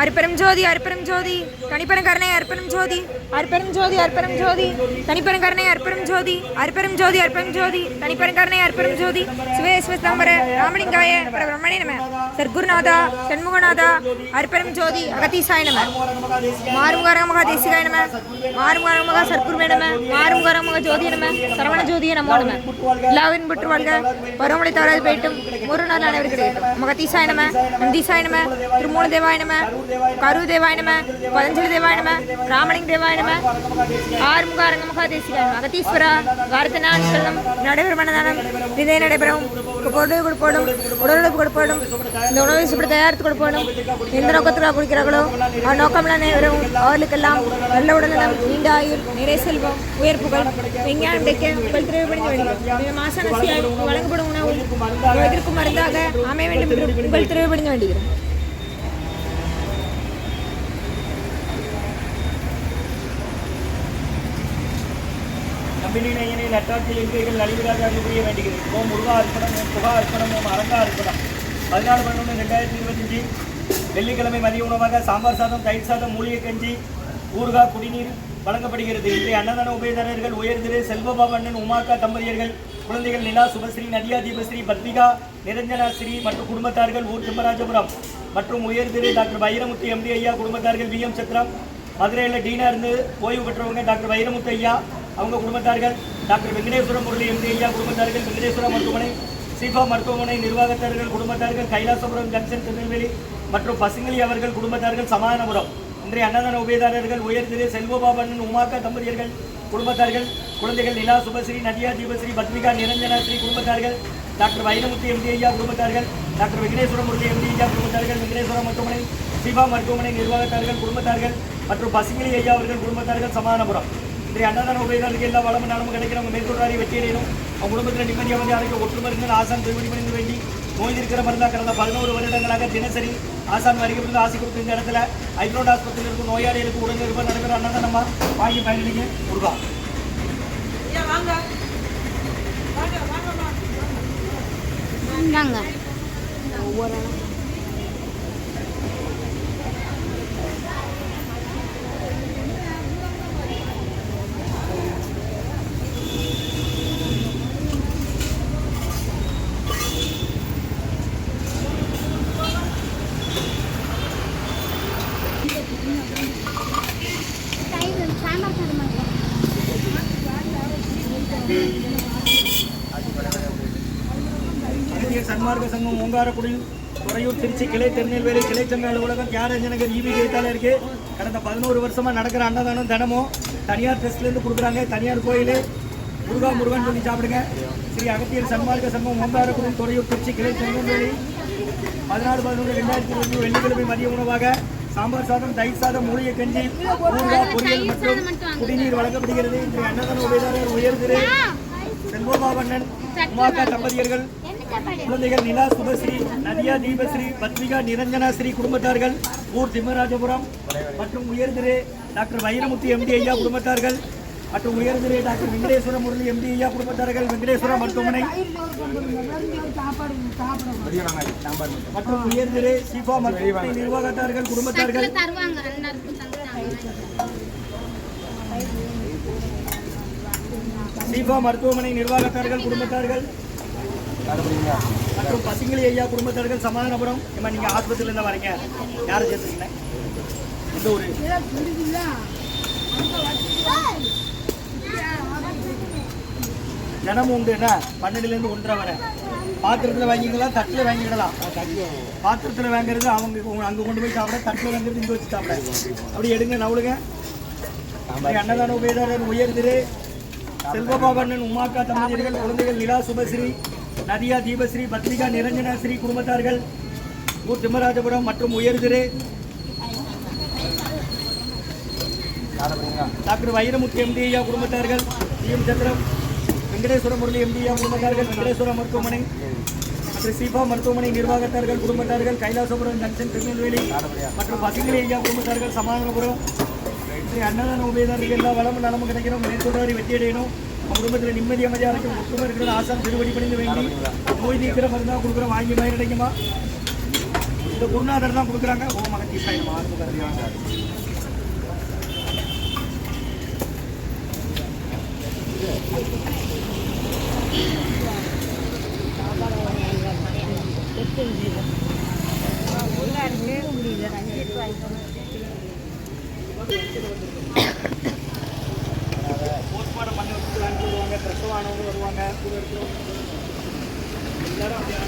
அற்பெரும் ஜோதி அற்பெரும் ஜோதி தனிப்பெரும் கருணை அற்பெரும் ஜோதி அற்பெரும் ஜோதி அற்பெரும் ஜோதி தனிப்பெரும் கருணை அற்பெரும் ஜோதி அற்பெரும் ஜோதி அற்பெரும் ஜோதி தனிப்பெரும் கருணை அற்பெரும் ஜோதி சிவேஸ்வஸ்தாம்பர ராமலிங்காய பிரம்மணே நம சர்க்குருநாதா சண்முகநாதா அற்பெரும் ஜோதி அகதீசாய நம மாறுமுகரமக தேசிகாய நம மாறுமுகரமக சர்க்குருவே நம மாறுமுகரமக ஜோதி நம சரவண ஜோதிய நமோ நம எல்லாவின் புற்று வாழ்க பருவமழை தவறாது போயிட்டும் ஒரு நாள் அனைவருக்கு மகதீசாய நம நந்தீசாய நம திருமூல தேவாய நம கரு தேவாய நம பதஞ்சலி தேவாய நம ராமலிங்க தேவாய நம ஆறுமுக அரங்கமுக தேசிகாய அகதீஸ்வரா வார்த்தனான் செல்லம் நடைபெறும் மனதானம் விதை நடைபெறும் பொருள் கொடுப்போடும் உடலுழைப்பு கொடுப்போடும் இந்த உணவை இப்படி தயாரித்து கொடுப்போடும் எந்த நோக்கத்துக்காக குடிக்கிறார்களோ நோக்கம்லாம் நேரம் அவர்களுக்கெல்லாம் நல்ல உடல்நலம் நீண்ட ஆயுள் நிறை செல்வம் உயர் புகழ் விஞ்ஞானம் கிடைக்க உங்கள் திருவிழிந்து வேண்டுகிறோம் மாசனசியாய் வழங்கப்படும் உணவு எதிர்க்கும் மருந்தாக அமைய வேண்டும் என்று உங்கள் திருவிழிந்து வேண்டுகிறோம். நம்பினை நட்டாற்றில் இருக்கைகள் நலிவிராக அறிவுரிய வேண்டுகிறது. ஓம் முருகா அர்ப்பணம், ஓம் புகா அர்ப்பணம், ஓம் அரங்கா அர்ப்பணம். 14/11/2025 வெள்ளிக்கிழமை மதிய உணவாக சாம்பார் சாதம், தயிர் சாதம், மூலிகை கஞ்சி, ஊறுகாய், குடிநீர் வழங்கப்படுகிறது. இன்றைய அன்னதான உபயதாரர்கள் உயர்திரு செல்வபாபண்ணன் உமாக்கா தம்பதியர்கள், குழந்தைகள் நிலா சுபஸ்ரீ, நதியா தீபஸ்ரீ, பத்மிகா நிரஞ்சனா ஸ்ரீ மற்றும் குடும்பத்தார்கள், ஊர் திம்மராஜபுரம் மற்றும் உயர்திரு டாக்டர் வைரமுத்து எம்டி ஐயா குடும்பத்தார்கள், விஎம் சத்திரம் மதுரையில் டீனா இருந்து ஓய்வு பெற்றவங்க டாக்டர் வைரமுத்து ஐயா அவங்க குடும்பத்தார்கள், டாக்டர் வெங்கடேஸ்வர முரளி எம்டி ஐயா குடும்பத்தார்கள், வெங்கடேஸ்வர மருத்துவமனை, சீபா மருத்துவமனை நிர்வாகத்தார்கள் குடும்பத்தார்கள், கைலாசபுரம் ஜங்ஷன் திருநெல்வேலி மற்றும் பசுங்களி அவர்கள் குடும்பத்தார்கள், சமாதானபுரம். இன்றைய அன்னதான உபயதாரர்கள் உயர்திரு செல்வபாபண்ணன் உமாக்கா தம்பதியர்கள் குடும்பத்தார்கள், குழந்தைகள் நிலா சுபஸ்ரீ, நதியா தீபஸ்ரீ, பத்மிகா நிரஞ்சனா ஸ்ரீ குடும்பத்தார்கள், டாக்டர் வைரமுத்து எம்டி ஐயா குடும்பத்தார்கள், டாக்டர் வெங்கடேஸ்வர முரளி எம்டி ஐயா குடும்பத்தார்கள், வெங்கடேஸ்வர மருத்துவமனை, சீபா மருத்துவமனை நிர்வாகத்தார்கள் குடும்பத்தார்கள் மற்றும் பசுங்களி ஐயா அவர்கள் குடும்பத்தார்கள், சமாதானபுரம். இன்றைய அன்னதான உபயதாரர்களுக்கு எல்லா வளமும் நலமும் கிடைக்கிற அவங்க மேற்கொள்ளாரி வெற்றியடையணும். அவங்க குடும்பத்தில் நிம்மதியாக வந்து யாருக்கு ஒற்றுமருங்கள் ஆசான் திருவடி பணிந்து வேண்டி நோய் இருக்கிற மருந்தாக கடந்த 11 வருடங்களாக தினசரி ஆசான் வருகிறது ஆசை கொடுத்து இந்த இடத்துல ஐக்ரோட் ஆஸ்பத்திரியில் இருக்கும் நோயாளிகளுக்கு உடனிருப்ப நடைபெற அன்னதானமா வாங்கி பயணிங்க முருகா. சன்மார்க்க சங்கம் ஓங்காரக்குடி துறையூர் திருச்சி கிளை திருநெல்வேலி கிளை சங்க அலுவலகம் தியாகராஜநகர் ஈவி எழுத்தாளர் இருக்கு. கடந்த 11 வருஷமா நடக்கிற அன்னதானம் தினமும் தனியார் ட்ரஸ்ட்லேருந்து கொடுக்குறாங்க. தனியார் கோயில் முருகா முருகன் சொல்லி சாப்பிடுங்க. ஸ்ரீ அகத்தியர் சன்மார்க்க சங்கம் ஓங்காரக்குடி துறையூர் திருச்சி கிளை திருநெல்வேலி 14/11/2025 வெள்ளிக்கிழமை மதிய உணவாக சாம்பார் சாதம், தயிர் சாதம், மூலிகை கஞ்சி, ஊறுகாய், பொரியல் மற்றும் குடிநீர் வழங்கப்படுகிறது. இன்றைய அன்னதான உபயதாரர் உயர்திரு செல்வபாபண்ணன் உமாக்கா தம்பதியர்கள், குழந்தைகள் நிலா சுபஸ்ரீ, நதியா தீபஸ்ரீ, பத்மிகா நிரஞ்சனா ஸ்ரீ குடும்பத்தார்கள், ஊர் திம்மராஜபுரம் மற்றும் உயர்திரு டாக்டர் வைரமுத்து எம்டி ஐயா குடும்பத்தார்கள் மற்றும் உயர்திரு டாக்டர் வெங்கடேஸ்வர முரளி எம்டி ஐயா குடும்பத்தார்கள், வெங்கடேஸ்வர மருத்துவமனை மற்றும் உயர்திரு சீபா மருத்துவமனை நிர்வாகத்தார்கள் குடும்பத்தார்கள், சீபா மருத்துவமனை நிர்வாகத்தார்கள் குடும்பத்தார்கள் மற்றும் பசுங்களி ஐயா குடும்பத்தார்கள், சமாதானபுரம். ஏமா நீங்கள் ஆஸ்பத்திரியில் இருந்தால் வரீங்க, யாரை சேர்த்துருக்கீங்க? எந்த ஊர்? தினமும் உண்டு என்ன 12லேருந்து 1:30 வரை. பாத்திரத்தில் வாங்கிக்கலாம், தட்டில் வாங்கிடலாம். பாத்திரத்தில் வாங்குறது அவங்க அங்கே கொண்டு போய் சாப்பிட, தட்டில் வாங்குறது இங்கே வச்சு சாப்பிட. அப்படி எடுங்க நவுளுங்க. அன்னதான உபயதாரர் உயர்திரு செல்வபாபண்ணன் உமாக்கா தம்பதியர்கள், குழந்தைகள் நிலா சுபஸ்ரீ, நதியா தீபஸ்ரீ, பத்மிகா நிரஞ்சனா ஸ்ரீ குடும்பத்தார்கள், ஊர் திம்மராஜபுரம் மற்றும் உயர்திரு டாக்டர் வைரமுத்து எம்டி ஐயா குடும்பத்தார்கள், விஎம் சத்திரம் வெங்கடேஸ்வர முரளி எம்டி ஐயா குடும்பத்தார்கள், வெங்கடேஸ்வர மருத்துவமனை மற்றும் சீபா மருத்துவமனை நிர்வாகத்தார்கள் குடும்பத்தார்கள், கைலாசபுரம் ஜங்ஷன் திருநெல்வேலி மற்றும் பசுங்களி ஐயா குடும்பத்தார்கள், சமாதானபுரம். அன்னதான உபயதாரர்களுக்கு எல்லா வளமும் நலமும் கிடைக்கிறோம். மேற்கொள்ளாரி வெற்றியடையணும். குடும்பத்தில் நிம்மதி அமைதியாக இருக்கும் ஒற்றுமை இருக்கிறது ஆசான் திருவடி பணிந்து வேண்டி நோய் நீக்கிற மருந்தாக கொடுக்குறோம். வாங்கி மயிரடைக்குமா இந்த குருநாதர் தான் கொடுக்குறாங்க. ஓம் அகத்திய ஈசாய நம ஆத்ம கருதியாக போஸ்ட்மார்ட்டம் பண்ணி வச்சுட்டு அனுப்பி விடுவாங்க. பிரசவானவங்க வருவாங்க. எல்லாரும் அப்படியே